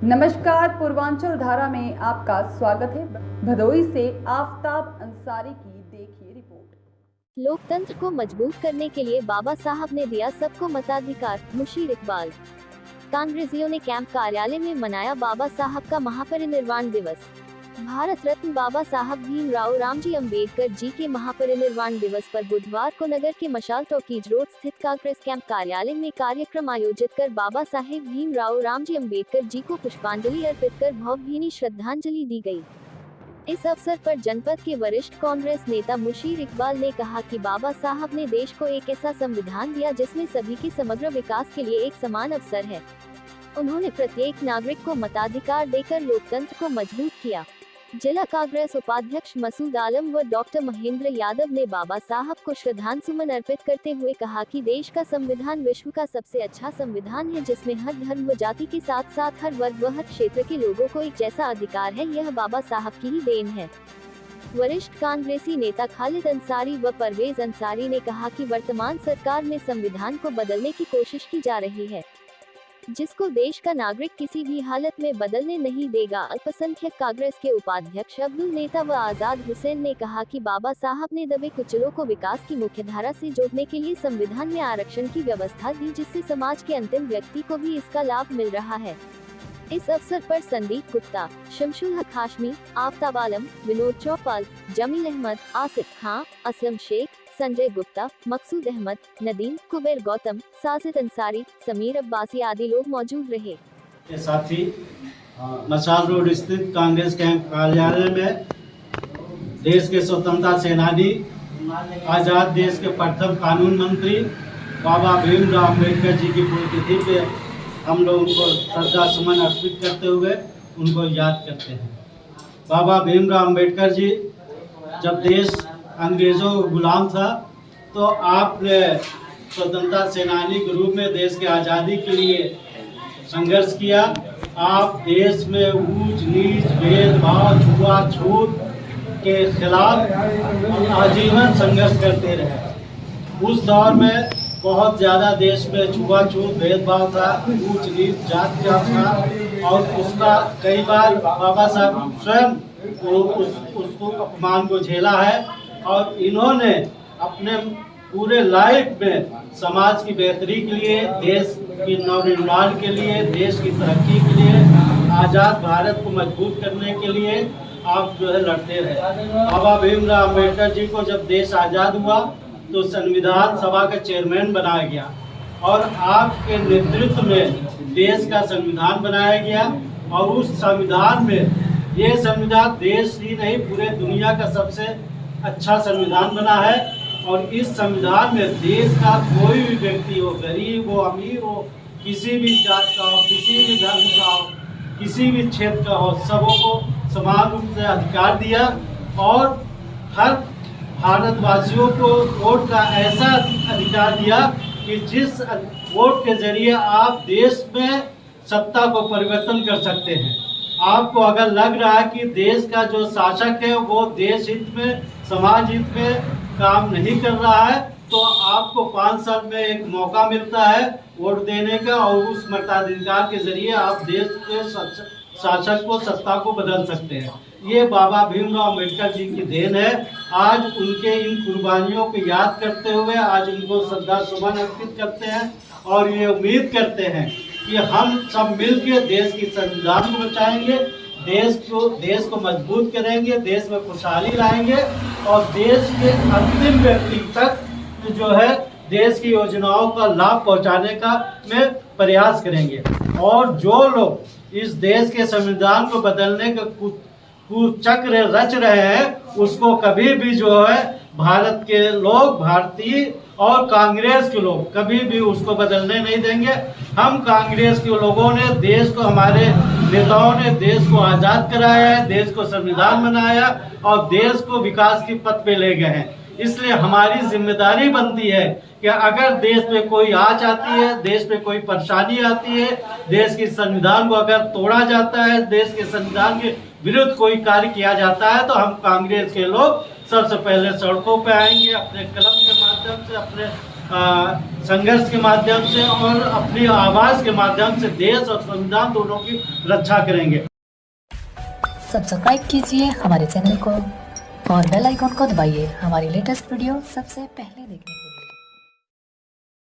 नमस्कार, पूर्वांचल धारा में आपका स्वागत है। भदोई से आफ्ताब अंसारी की देखिए रिपोर्ट। लोकतंत्र को मजबूत करने के लिए बाबा साहब ने दिया सबको मताधिकार, मुशीर इकबाल। कांग्रेसियों ने कैंप कार्यालय में मनाया बाबा साहब का महापरिनिर्वाण दिवस। भारत रत्न बाबा साहब भीमराव रामजी अंबेडकर जी के महापरिनिर्वाण दिवस पर बुधवार को नगर के मशाल टॉकीज रोड स्थित कांग्रेस कैंप कार्यालय में कार्यक्रम आयोजित कर बाबा साहेब भीमराव रामजी अंबेडकर जी को पुष्पांजलि अर्पित कर भावभीनी श्रद्धांजलि दी गई। इस अवसर पर जनपद के वरिष्ठ कांग्रेस नेता मुशीर इकबाल ने कहा कि बाबा साहब ने देश को एक ऐसा संविधान दिया जिसमें सभी के समग्र विकास के लिए एक समान अवसर है। उन्होंने प्रत्येक नागरिक को मताधिकार देकर लोकतंत्र को मजबूत किया। जिला कांग्रेस उपाध्यक्ष मसूद आलम व डॉक्टर महेंद्र यादव ने बाबा साहब को श्रद्धांजलि अर्पित करते हुए कहा कि देश का संविधान विश्व का सबसे अच्छा संविधान है जिसमें हर धर्म व जाति के साथ साथ हर वर्ग व हर क्षेत्र के लोगों को एक जैसा अधिकार है। यह बाबा साहब की ही देन है। वरिष्ठ कांग्रेसी नेता खालिद अंसारी व परवेज अंसारी ने कहा कि वर्तमान सरकार में संविधान को बदलने की कोशिश की जा रही है जिसको देश का नागरिक किसी भी हालत में बदलने नहीं देगा। अल्पसंख्यक कांग्रेस के उपाध्यक्ष अब्दुल नेता व आजाद हुसैन ने कहा कि बाबा साहब ने दबे कुचलों को विकास की मुख्यधारा से जोड़ने के लिए संविधान में आरक्षण की व्यवस्था दी जिससे समाज के अंतिम व्यक्ति को भी इसका लाभ मिल रहा है। इस अवसर पर संदीप गुप्ता, शमशुल हक हाशमी, आफ्ताब आलम, विनोद चौपाल, जमील अहमद, आसिफ खां, असलम शेख, संजय गुप्ता, मकसूद अहमद, नदीम, कुबेर गौतम, साजिद अंसारी, समीर अब्बासी आदि लोग मौजूद रहे। साथ ही मशाल रोड स्थित कांग्रेस कैंप कार्यालय में देश के स्वतंत्रता सेनानी, आजाद देश के प्रथम कानून मंत्री बाबा भीमराव अम्बेडकर जी की पुण्यतिथि पे हम लोग उनको श्रद्धा सुमन अर्पित करते हुए उनको याद करते हैं। बाबा भीमराव अम्बेडकर जी, जब देश अंग्रेजों का गुलाम था तो आपने स्वतंत्रता सेनानी के रूप में देश की आज़ादी के लिए संघर्ष किया। आप देश में ऊंच नीच, भेदभाव, छुआछूत के खिलाफ आजीवन संघर्ष करते रहे। उस दौर में बहुत ज़्यादा देश में छुआछूत, भेदभाव था, ऊंच नीच जात था और उसका कई बार बाबा साहब स्वयं उसको अपमान को झेला है। और इन्होंने अपने पूरे लाइफ में समाज की बेहतरी के लिए, देश की नवनिर्माण के लिए, देश की तरक्की के लिए, आज़ाद भारत को मजबूत करने के लिए आप जो है लड़ते रहे। बाबा भीमराव अम्बेडकर जी को जब देश आज़ाद हुआ तो संविधान सभा का चेयरमैन बनाया गया और आपके नेतृत्व में देश का संविधान बनाया गया। और उस संविधान में ये संविधान देश ही नहीं पूरे दुनिया का सबसे अच्छा संविधान बना है। और इस संविधान में देश का कोई भी व्यक्ति हो, गरीब हो, अमीर हो, किसी भी जात का हो, किसी भी धर्म का हो, किसी भी क्षेत्र का हो, सबों को समान रूप से अधिकार दिया। और हर भारतवासियों को वोट का ऐसा अधिकार दिया कि जिस वोट के जरिए आप देश में सत्ता को परिवर्तन कर सकते हैं। आपको अगर लग रहा है कि देश का जो शासक है वो देश हित में, समाज हित में काम नहीं कर रहा है तो आपको 5 साल में एक मौका मिलता है वोट देने का और उस मताधिकार के जरिए आप देश के शासक को, सत्ता को बदल सकते हैं। ये बाबा भीमराव अम्बेडकर जी की देन है। आज उनके इन कुर्बानियों को याद करते हुए आज उनको श्रद्धा सुमन अर्पित करते हैं और ये उम्मीद करते हैं कि हम सब मिलकर देश की संविधान को बचाएंगे, देश को मजबूत करेंगे, देश में खुशहाली लाएंगे और देश के अंतिम व्यक्ति तक जो है देश की योजनाओं का लाभ पहुंचाने का में प्रयास करेंगे। और जो लोग इस देश के संविधान को बदलने का कुचक्र रच रहे हैं उसको कभी भी जो है भारत के लोग, भारतीय और कांग्रेस के लोग कभी भी उसको बदलने नहीं देंगे। हम कांग्रेस के लोगों ने देश को, हमारे नेताओं ने देश को आज़ाद कराया है, देश को संविधान बनाया और देश को विकास के पथ पे ले गए हैं। इसलिए हमारी जिम्मेदारी बनती है कि अगर देश में कोई आँच आती है, देश में कोई परेशानी आती है, देश के संविधान को अगर तोड़ा जाता है, देश के संविधान के विरुद्ध कोई कार्य किया जाता है तो हम कांग्रेस के लोग सबसे पहले सड़कों पे आएंगे, अपने कलम के माध्यम से, अपने संघर्ष के माध्यम से और अपनी आवाज़ के माध्यम से देश और संविधान दोनों की रक्षा करेंगे। सब्सक्राइब कीजिए हमारे चैनल को और बेल आइकॉन को दबाइए हमारी लेटेस्ट वीडियो सबसे पहले देखने के लिए।